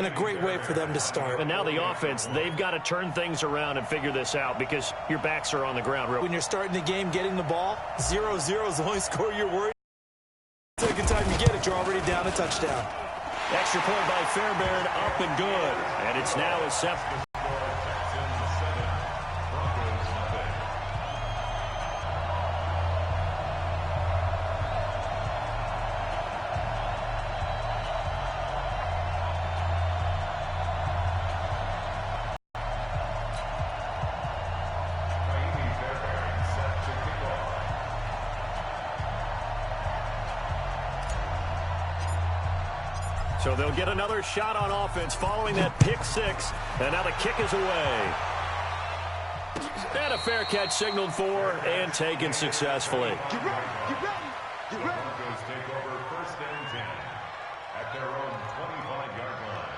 and a great way for them to start. And now the offense, they've got to turn things around and figure this out because your backs are on the ground. When you're starting the game getting the ball, 0-0 is the only score you're worried. Second time you get it, you're already down a touchdown. Extra point by Fairbairn, up and good. And it's now a 7. So they'll get another shot on offense following that pick 6. And now the kick is away. And a fair catch signaled for and taken successfully. Get ready, get ready, get ready. Broncos take over 1st and 10 at their own 25-yard line.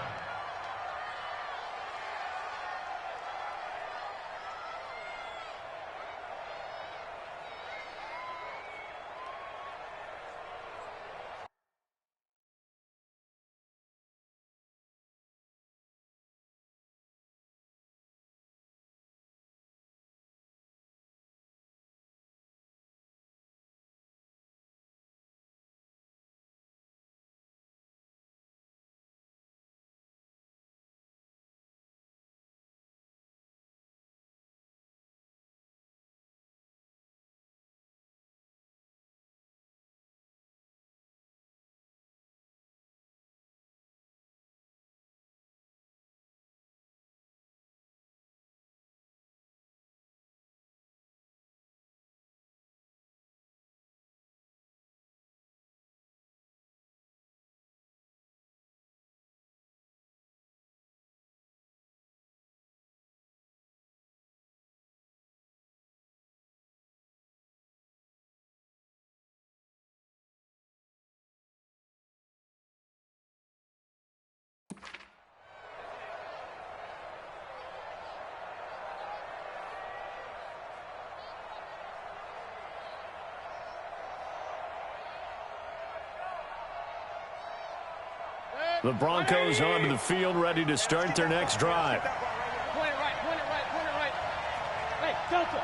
The Broncos onto the field, ready to start their next drive. Point it right, point it right, point it right. Hey, Delta.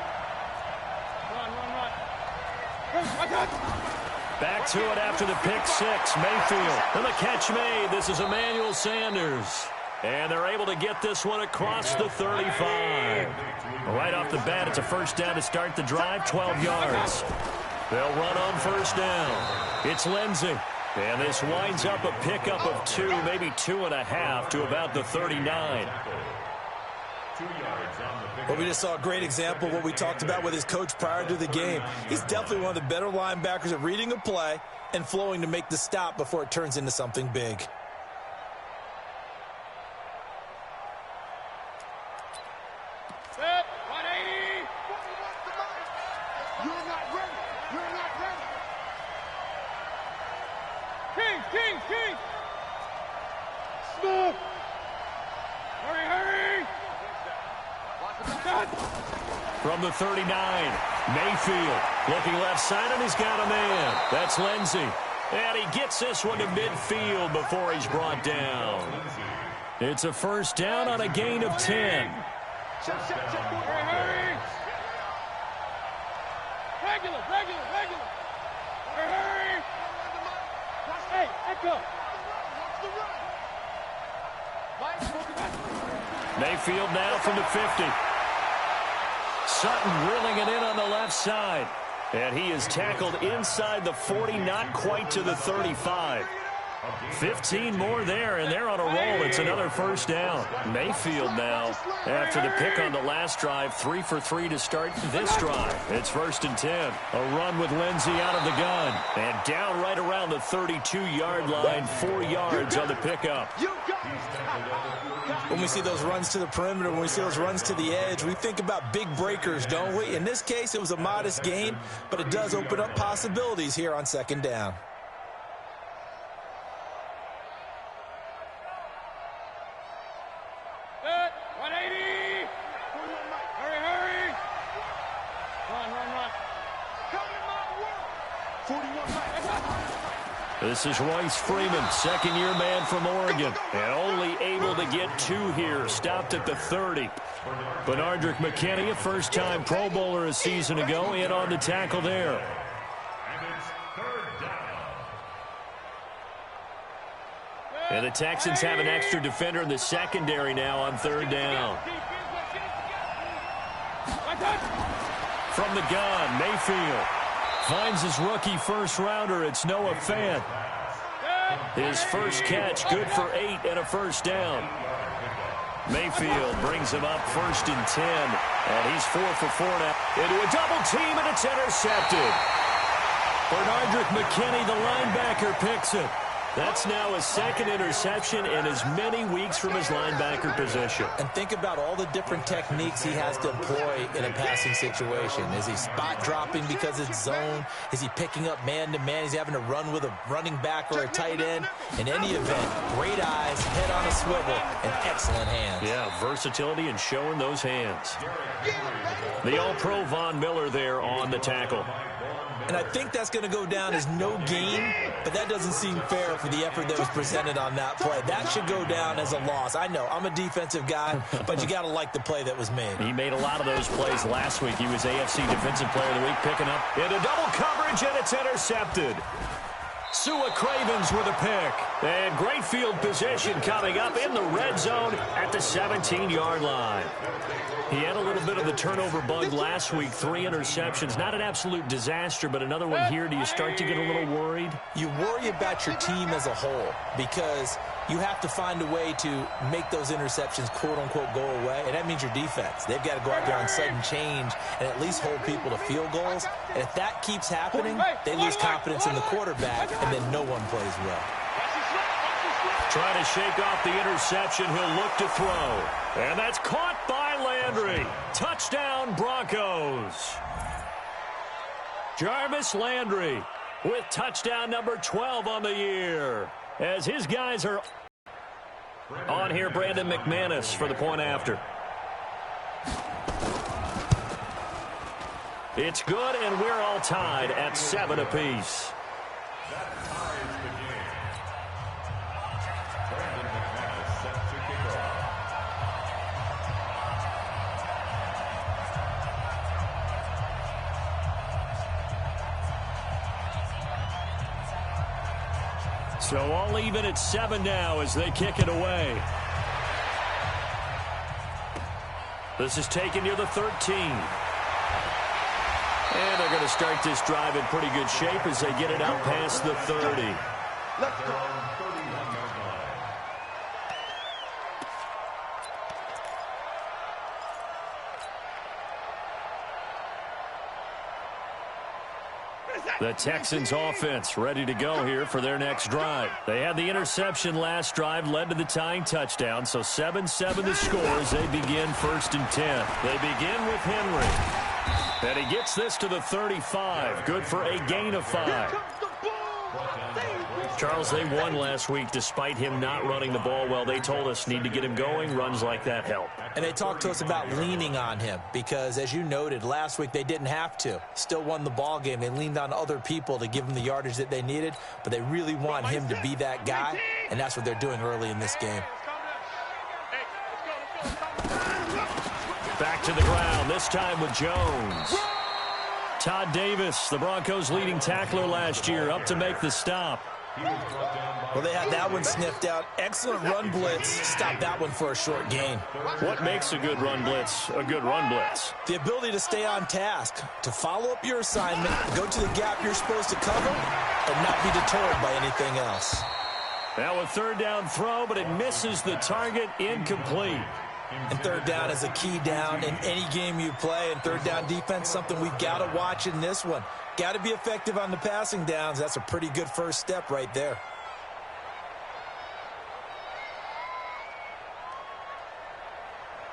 Run. Back to it after the pick 6. Mayfield. And the catch made. This is Emmanuel Sanders. And they're able to get this one across the 35. Right off the bat, it's a first down to start the drive, 12 yards. They'll run on first down. It's Lindsey. And this winds up a pickup of 2, maybe 2.5 to about the 39. Well, we just saw a great example of what we talked about with his coach prior to the game. He's definitely one of the better linebackers at reading a play and flowing to make the stop before it turns into something big. Set, 180. You're not ready. You're not ready. King. Stop. Hurry. From the 39, Mayfield looking left side, and he's got a man. That's Lindsey. And he gets this one to midfield before he's brought down. It's a first down on a gain of 10. Hurry. Regular. Hurry. Hey, echo. Mayfield now from the 50. Sutton reeling it in on the left side. And he is tackled inside the 40, not quite to the 35. 15 more there, and they're on a roll. It's another first down. Mayfield now, after the pick on the last drive, 3 for 3 to start this drive. It's 1st and 10. A run with Lindsey out of the gun. And down right around the 32-yard line, 4 yards on the pickup. When we see those runs to the perimeter, when we see those runs to the edge, we think about big breakers, don't we? In this case, it was a modest gain, but it does open up possibilities here on 2nd down. This is Royce Freeman, second-year man from Oregon, and only able able to get 2 here. Stopped at the 30. Benardrick McKinney, a first-time Pro Bowler a season ago, in on the tackle there. And the Texans have an extra defender in the secondary now on 3rd down. From the gun, Mayfield finds his rookie first-rounder. It's Noah Fant. His first catch, good for 8 and a first down. Mayfield brings him up 1st and 10. And he's 4 for 4 now. Into a double team, and it's intercepted. Benardrick McKinney, the linebacker, picks it. That's now his 2nd interception in as many weeks from his linebacker position. And think about all the different techniques he has to employ in a passing situation. Is he spot dropping because it's zone? Is he picking up man-to-man? Is he having to run with a running back or a tight end? In any event, great eyes, head on a swivel, and excellent hands. Yeah, versatility and showing those hands. The All-Pro Von Miller there on the tackle. And I think that's going to go down as no gain, but that doesn't seem fair for the effort that was presented on that play. That should go down as a loss. I know, I'm a defensive guy, but you got to like the play that was made. He made a lot of those plays last week. He was AFC Defensive Player of the Week, picking up into double coverage, and it's intercepted. Sua Cravens with a pick. And great field position coming up in the red zone at the 17-yard line. He had a little bit of the turnover bug last week, 3 interceptions. Not an absolute disaster, but another one here. Do you start to get a little worried? You worry about your team as a whole because you have to find a way to make those interceptions, quote-unquote, go away, and that means your defense. They've got to go out there on sudden change and at least hold people to field goals. And if that keeps happening, they lose confidence in the quarterback, and then no one plays well. Trying to shake off the interception. He'll look to throw. And that's caught by Landry. Touchdown, Broncos. Jarvis Landry with touchdown number 12 on the year. As his guys are on here, Brandon McManus for the point after. It's good, and we're all tied at 7 apiece. So all even at 7 now as they kick it away. This is taken near the 13. And they're going to start this drive in pretty good shape as they get it out past the 30. Let's go. The Texans offense ready to go here for their next drive. They had the interception last drive, led to the tying touchdown. So 7-7 the score as they begin 1st and 10. They begin with Henry. And he gets this to the 35. Good for a gain of 5. Charles, they won last week despite him not running the ball well. They told us need to get him going. Runs like that help. And they talked to us about leaning on him because, as you noted, last week they didn't have to. Still won the ball game. They leaned on other people to give them the yardage that they needed, but they really want him to be that guy, and that's what they're doing early in this game. Back to the ground, this time with Jones. Todd Davis, the Broncos' leading tackler last year, up to make the stop. Well, they had that one sniffed out. Excellent run blitz. Stopped that one for a short gain. What makes a good run blitz a good run blitz? The ability to stay on task, to follow up your assignment, go to the gap you're supposed to cover, and not be deterred by anything else. Now a 3rd down throw, but it misses the target, incomplete. And 3rd down is a key down in any game you play. And 3rd down defense, something we've got to watch in this one. Got to be effective on the passing downs. That's a pretty good first step right there.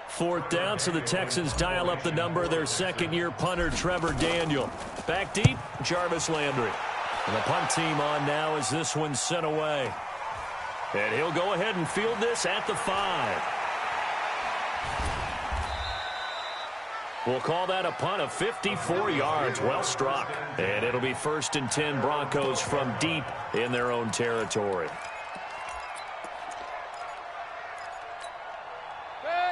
Fourth down, so the Texans dial up the number of their 2nd-year punter, Trevor Daniel. Back deep, Jarvis Landry. And the punt team on now as this one's sent away. And he'll go ahead and field this at the 5. We'll call that a punt of 54 yards. Well struck. And it'll be 1st and 10 Broncos from deep in their own territory.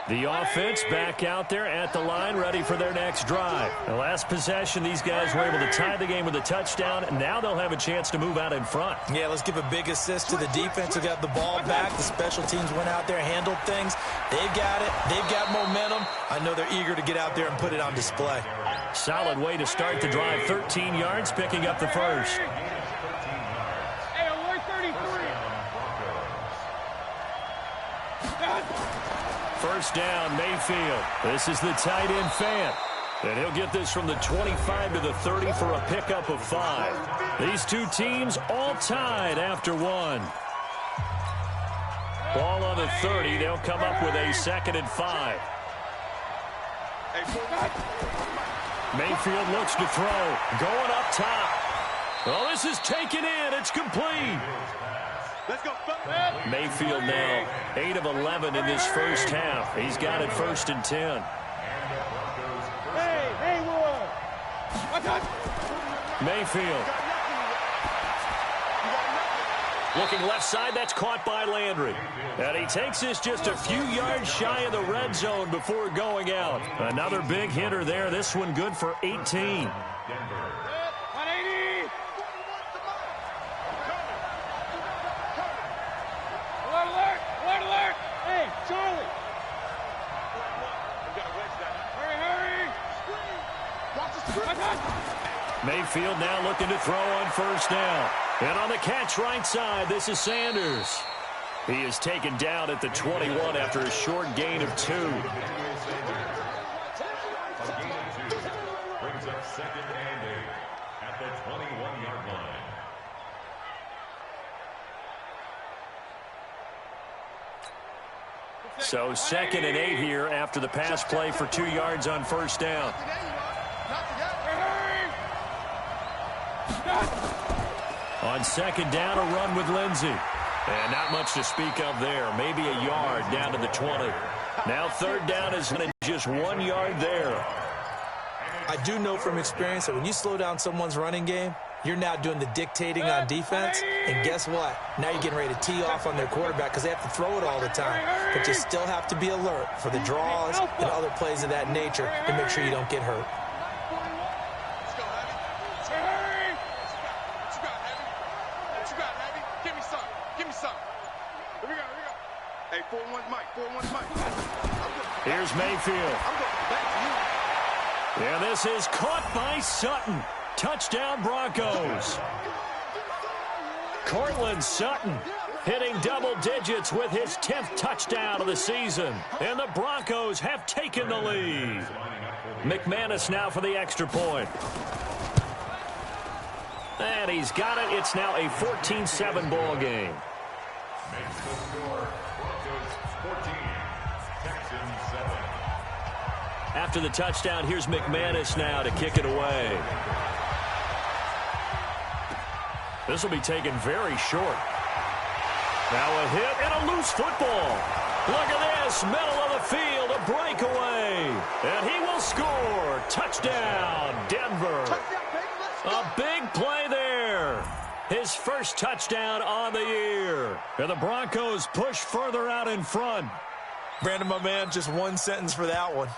The offense back out there at the line, ready for their next drive. The last possession, these guys were able to tie the game with a touchdown, and now they'll have a chance to move out in front. Yeah, let's give a big assist to the defense who got the ball back. The special teams went out there, handled things. They've got it. They've got momentum. I know they're eager to get out there and put it on display. Solid way to start the drive. 13 yards, picking up the first. Hey, alert 33. First down, Mayfield. This is the tight end, Fant. And he'll get this from the 25 to the 30 for a pickup of 5. These two teams all tied after 1. Ball on the 30. They'll come up with a 2nd and 5. Mayfield looks to throw. Going up top. Oh, this is taken in. It's complete. Let's go. Mayfield now 8 of 11 in this first half. He's got it 1st and 10. Hey, Mayfield. Looking left side, that's caught by Landry. And he takes this just a few yards shy of the red zone before going out. Another big hitter there. This one good for 18. 180. Alert. Hey, Charlie. Hurry. Watch the screen. Mayfield now looking to throw on 1st down. And on the catch right side, this is Sanders. He is taken down at the 21 after a short gain of 2. Brings up 2nd and 8 at the 21-yard line. So 2nd and 8 here after the pass play for 2 yards on 1st down. On 2nd down, a run with Lindsey. And not much to speak of there. Maybe a yard down to the 20. Now 3rd down is just 1 yard there. I do know from experience that when you slow down someone's running game, you're now doing the dictating on defense. And guess what? Now you're getting ready to tee off on their quarterback because they have to throw it all the time. But you still have to be alert for the draws and other plays of that nature to make sure you don't get hurt. Here's Mayfield. And this is caught by Sutton. Touchdown, Broncos. Cortland Sutton hitting double digits with his 10th touchdown of the season. And the Broncos have taken the lead. McManus now for the extra point. And he's got it. It's now a 14-7 ball game. Makes the score Broncos 14, Texans 7. After the touchdown, here's McManus now to kick it away. This will be taken very short. Now a hit and a loose football. Look at this, middle of the field, a breakaway. And he will score. Touchdown, Denver. A big play there. His first touchdown on the year. And the Broncos push further out in front. Brandon, my man, just one sentence for that one.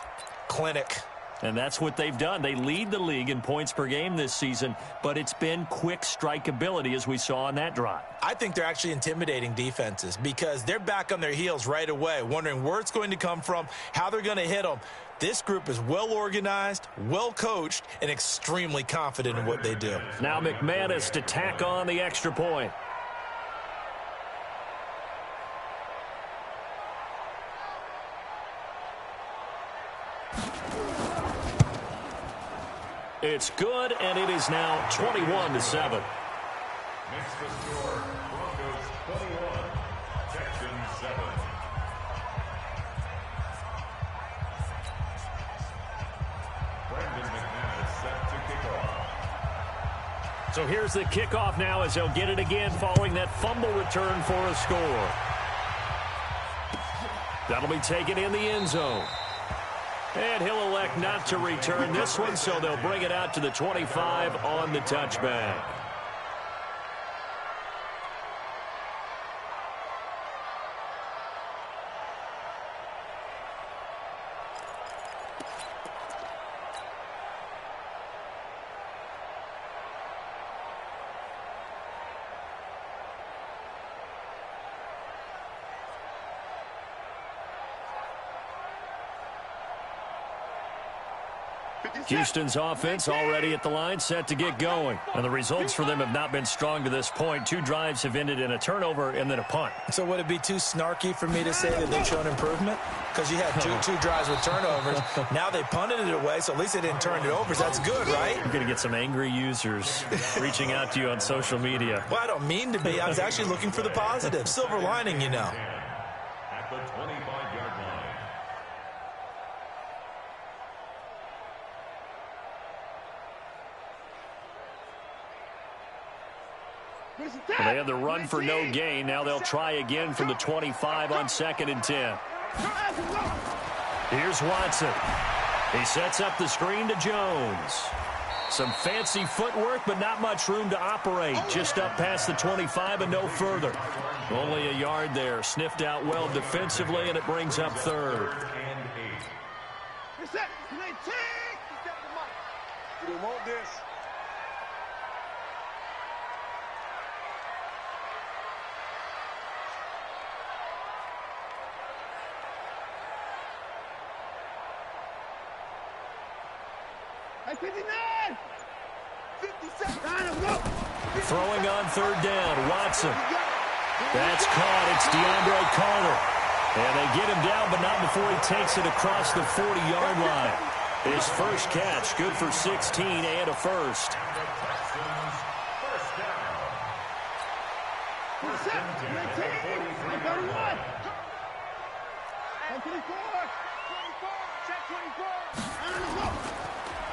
Clinic. And that's what they've done. They lead the league in points per game this season, but it's been quick strike ability as we saw on that drive. I think they're actually intimidating defenses because they're back on their heels right away, wondering where it's going to come from, how they're going to hit them. This group is well organized, well coached, and extremely confident in what they do. Now McManus to tack on the extra point. It's good, and it is now 21-7. Makes the score Broncos 21, Texans 7. Brandon McManus set to kick off. So here's the kickoff now as they'll get it again following that fumble return for a score. That'll be taken in the end zone. And he'll elect not to return this one, so they'll bring it out to the 25 on the touchback. Houston's offense already at the line, set to get going. And the results for them have not been strong to this point. 2 drives have ended in a turnover and then a punt. So would it be too snarky for me to say that they've shown improvement? Because you had two drives with turnovers. Now they punted it away, so at least they didn't turn it over. So that's good, right? You're going to get some angry users reaching out to you on social media. Well, I don't mean to be. I was actually looking for the positive. Silver lining, you know. At the 25-yard line. Well, they had the run for no gain. Now they'll try again from the 25 on 2nd and 10. Here's Watson. He sets up the screen to Jones. Some fancy footwork, but not much room to operate. Just up past the 25 and no further. Only a yard there. Sniffed out well defensively, and it brings up 3rd. You want this? Throwing on 3rd down, Watson. That's caught. It's DeAndre Carter. And they get him down, but not before he takes it across the 40-yard line. His first catch, good for 16 and a first.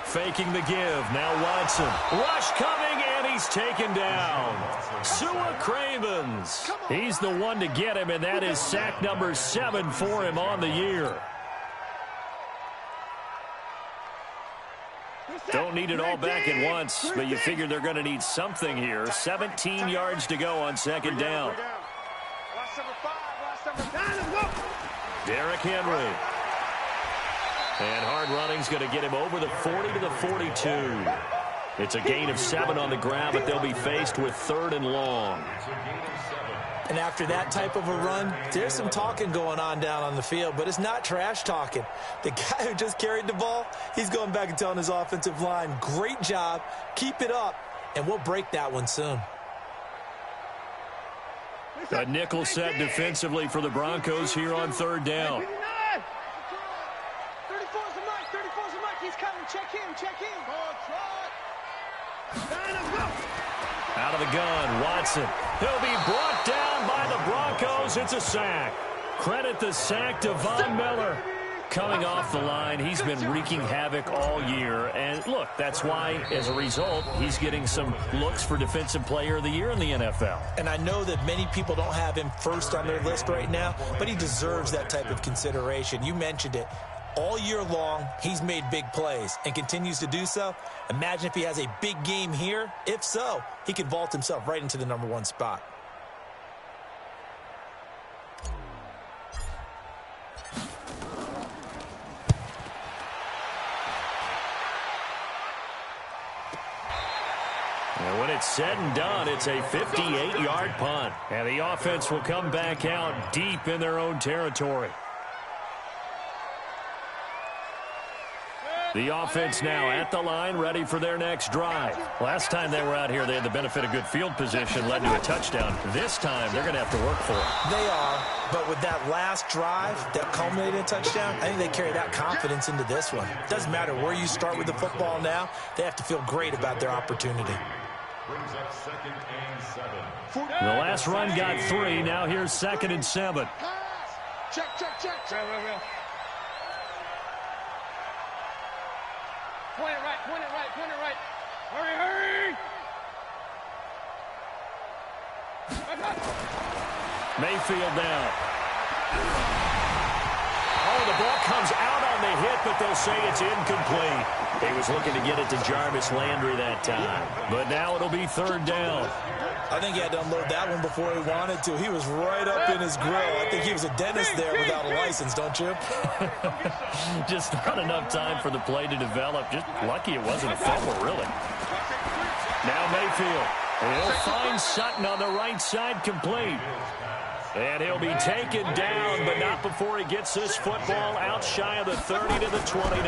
Faking the give. Now Watson. Rush coming, and he's taken down. Sua Cravens. He's the one to get him, and that is sack number 7 for him on the year. Don't need it all back at once, but you figure they're going to need something here. 17 yards to go on 2nd down. Derrick Henry. And hard running's going to get him over the 40 to the 42. It's a gain of 7 on the ground, but they'll be faced with 3rd and long. And after that type of a run, there's some talking going on down on the field, but it's not trash talking. The guy who just carried the ball, he's going back and telling his offensive line, great job, keep it up, and we'll break that one soon. A nickel set defensively for the Broncos here on 3rd down. 34's the mic. 34's the mic. He's coming. Check him. Check him. Out of the gun, Watson. He'll be brought down by the Broncos. It's a sack. Credit the sack to Von Miller. Coming off the line, he's been wreaking havoc all year. And look, that's why, as a result, he's getting some looks for Defensive Player of the Year in the NFL. And I know that many people don't have him first on their list right now, but he deserves that type of consideration. You mentioned it. All year long, he's made big plays and continues to do so. Imagine if he has a big game here. If so, he could vault himself right into the #1 spot. And when it's said and done, it's a 58-yard punt. And the offense will come back out deep in their own territory. The offense now at the line, ready for their next drive. Last time they were out here, they had the benefit of good field position, led to a touchdown. This time, they're going to have to work for it. They are, but with that last drive that culminated in a touchdown, I think they carry that confidence into this one. It doesn't matter where you start with the football now. They have to feel great about their opportunity. Brings up 2nd and 7. The last run got 3. Now here's 2nd and 7. Check. Point it right. Hurry. Mayfield now. Oh, the ball comes out on the hit, but they'll say it's incomplete. He was looking to get it to Jarvis Landry that time. But now it'll be 3rd down. I think he had to unload that one before he wanted to. He was right up in his grill. I think he was a dentist there without a license, don't you? Just not enough time for the play to develop. Just lucky it wasn't a fumble, really. Now Mayfield. He'll find Sutton on the right side, complete. And he'll be taken down, but not before he gets this football out shy of the 30 to the 29.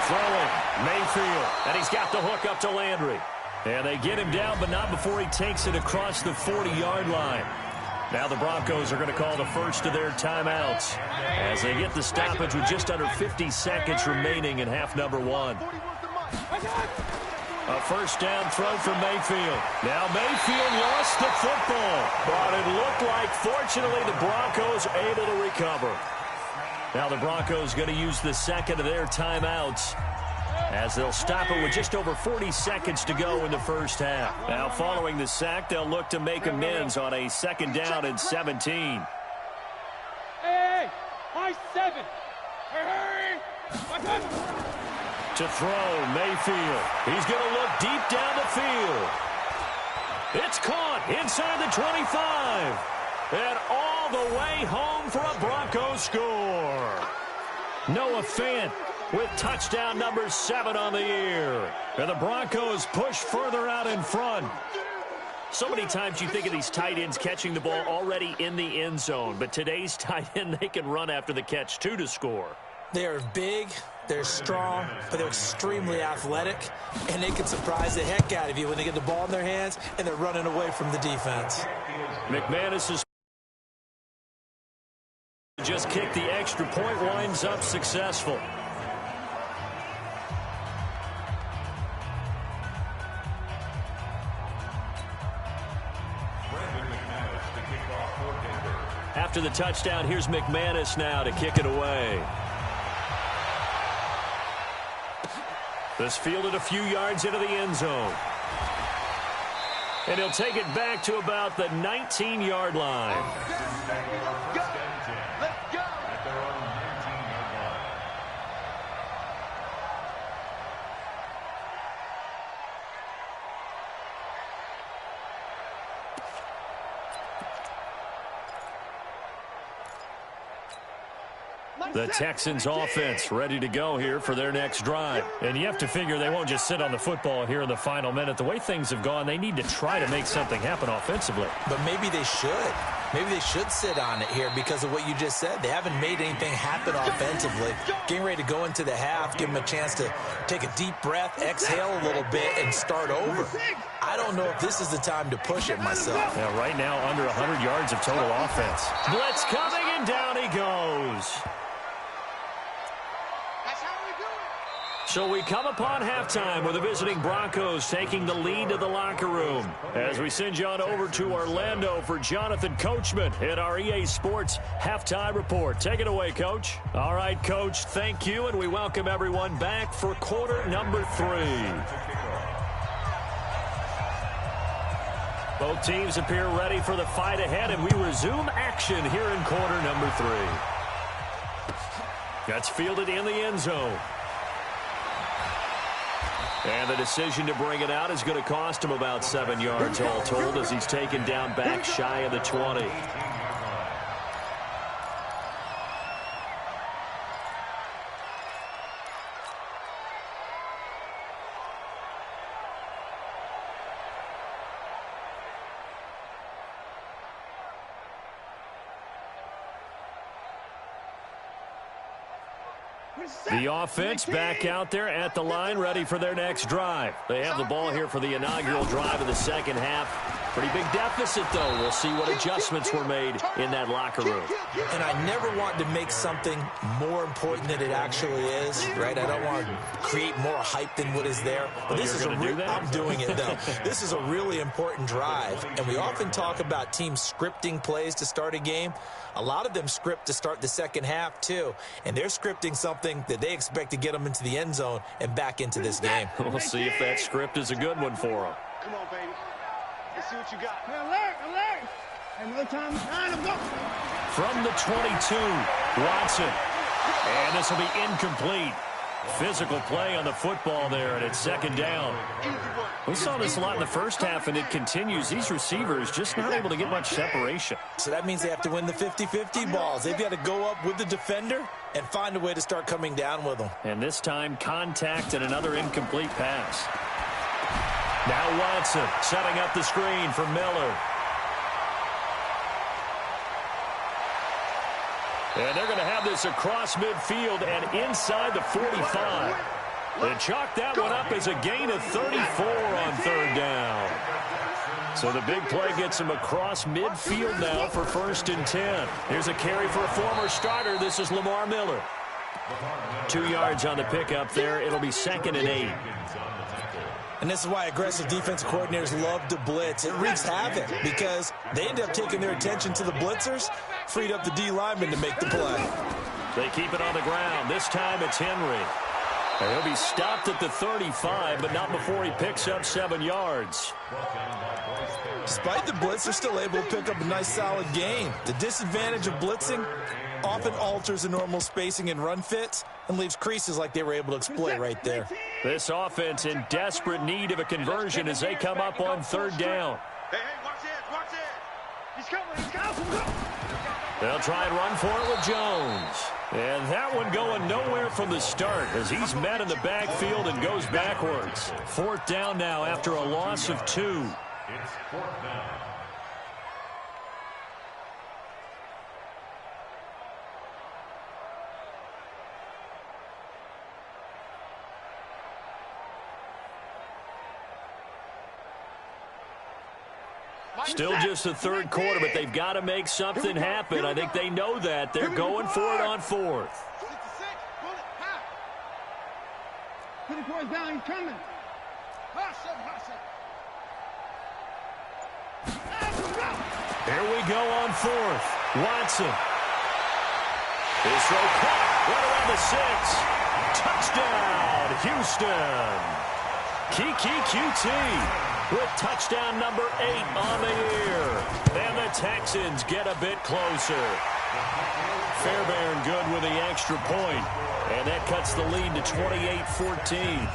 Throwing, Mayfield, and he's got the hook up to Landry. And they get him down, but not before he takes it across the 40-yard line. Now the Broncos are going to call the first of their timeouts as they get the stoppage with just under 50 seconds remaining in half number one. A first down throw from Mayfield. Now Mayfield lost the football, but it looked like, fortunately, the Broncos able to recover. Now the Broncos going to use the second of their timeouts as they'll stop it with just over 40 seconds to go in the first half. Now following the sack, they'll look to make amends on a second down and 17. Hey, high 7. Hurry. To throw, Mayfield. He's going to look deep down the field. It's caught inside the 25. And all the way home for a Broncos score. Noah Fant with touchdown number 7 on the year. And the Broncos push further out in front. So many times you think of these tight ends catching the ball already in the end zone. But today's tight end, they can run after the catch, too, to score. They are big, they're strong, but they're extremely athletic, and they can surprise the heck out of you when they get the ball in their hands and they're running away from the defense. McManus is just kicked the extra point, winds up successful. After the touchdown, here's McManus now to kick it away. This fielded a few yards into the end zone. And he'll take it back to about the 19-yard line. Let's go. At their own 19-yard line. The Texans offense ready to go here for their next drive. And you have to figure they won't just sit on the football here in the final minute. The way things have gone, they need to try to make something happen offensively. But maybe they should. Maybe they should sit on it here because of what you just said. They haven't made anything happen offensively. Getting ready to go into the half, give them a chance to take a deep breath, exhale a little bit, and start over. I don't know if this is the time to push it myself. Yeah, right now, under 100 yards of total offense. Blitz coming, and down he goes. So we come upon halftime with the visiting Broncos taking the lead to the locker room. As we send you on over to Orlando for Jonathan Coachman in our EA Sports Halftime Report. Take it away, Coach. All right, Coach, thank you, and we welcome everyone back for quarter number 3. Both teams appear ready for the fight ahead, and we resume action here in quarter number 3. That's fielded in the end zone. And the decision to bring it out is going to cost him about 7 yards all told as he's taken down back shy of the 20. The offense back out there at the line, ready for their next drive. They have the ball here for the inaugural drive of the second half. Pretty big deficit, though. We'll see what adjustments were made in that locker room. And I never want to make something more important than it actually is, right? I don't want to create more hype than what is there. But this is I'm doing it, though. This is a really important drive. And we often talk about teams scripting plays to start a game. A lot of them script to start the second half, too. And they're scripting something that they expect to get them into the end zone and back into this game. We'll see if that script is a good one for them. Come on, baby. Let's see what you got. Alert. And no time to go. From the 22, Watson. And this will be incomplete. Physical play on the football there, and it's second down. We saw this a lot in the first half, and it continues. These receivers just not able to get much separation. So that means they have to win the 50-50 balls. They've got to go up with the defender and find a way to start coming down with them. And this time, contact and another incomplete pass. Now Watson setting up the screen for Miller. And they're going to have this across midfield and inside the 45. They chalk that one up as a gain of 34 on third down. So the big play gets him across midfield now for 1st and 10. Here's a carry for a former starter. This is Lamar Miller. 2 yards on the pickup there. It'll be 2nd and 8. And this is why aggressive defensive coordinators love to blitz. It wreaks havoc because they end up taking their attention to the blitzers, freed up the D lineman to make the play. They keep it on the ground. This time it's Henry. And he'll be stopped at the 35, but not before he picks up 7 yards. Despite the blitz, they're still able to pick up a nice, solid gain. The disadvantage of blitzing often alters the normal spacing and run fits and leaves creases like they were able to exploit right there. This offense in desperate need of a conversion as they come up on 3rd down. Hey, watch it. He's coming. They'll try and run for it with Jones. And that one going nowhere from the start as he's met in the backfield and goes backwards. 4th down now after a loss of 2. It's 4th down. Still just the 3rd quarter, but they've got to make something happen. I think they know that. They're going for it on 4th. 24 down, he's coming. Here we go on 4th. Watson. His throw caught right around the 6. Touchdown, Houston. Kiki QT with touchdown number 8 on the year. And the Texans get a bit closer. Fairbairn good with the extra point. And that cuts the lead to 28-14.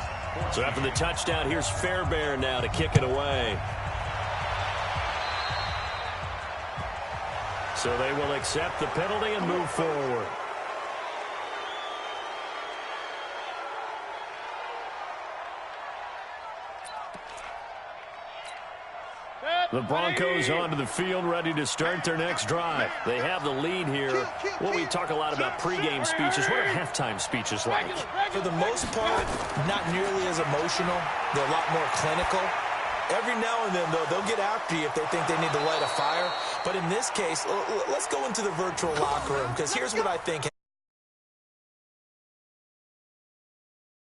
So after the touchdown, here's Fairbairn now to kick it away. So they will accept the penalty and move forward. The Broncos onto the field, ready to start their next drive. They have the lead here. Well, we talk a lot about pregame speeches. What are halftime speeches like? For the most part, not nearly as emotional. They're a lot more clinical. Every now and then, though, they'll get after you if they think they need to light a fire. But in this case, let's go into the virtual locker room, because here's what I think